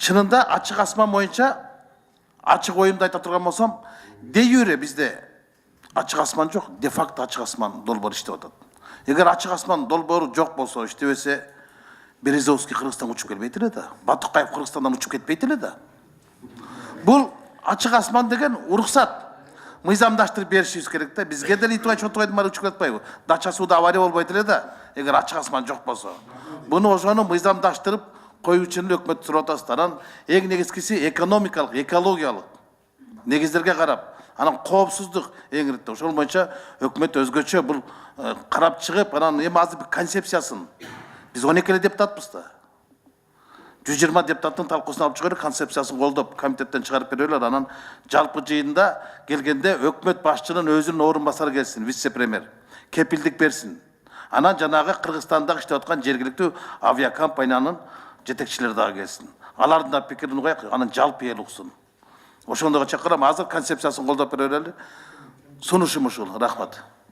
Чынында ачык асман боюнча ачык оюмду айта турган болсом, де юре бизде ачык асман жок, де факто ачык асман долбоору иштеп атат. Эгер ачык асман долбоору жок болсо, иштебесе, Березовский Кыргызстанга учуп келбейт эле да. Батукаев Кыргызстандан учуп кетпейт эле да. Бул ачык асман деген уруксат. Мыйзамдаштырып беришибиз керек да. Бизге деле Итбай Чотогайдын баары учуп кетпайбы? Дача сууда авария болбойт эле да. Эгер ачык асман жок болсо. Буну ошону мыйзамдаштырып коюу үчүн өкмөт сурап атабыз. Анан эң негизгиси экономикалык, экологиялык негиздерге карап, анан коопсуздук эң ирет. Ошол боюнча өкмөт өзгөчө бул карап чыгып, анан эми азыр бир концепциясын биз 12 эле депутатпыз да. 120 депутаттын талкуусуна алып чыгып, концепциясын колдоп, комитеттен чыгарып берелер. Анан жалпы жыйында келгенде өкмөт башчынын өзүнүн орун басары келсин, вице-премьер, кепилдик берсин. Анан жанагы Кыргызстанда иштеп аткан жергиликтүү авиакомпаниянын жетекчилери дагы келсин. Алардын да пикирин угайык, анан жалпы эл уксун. Ошондойго чакырам, азыр концепциясын колдоп берели. Сунушум ушул. Рахмат.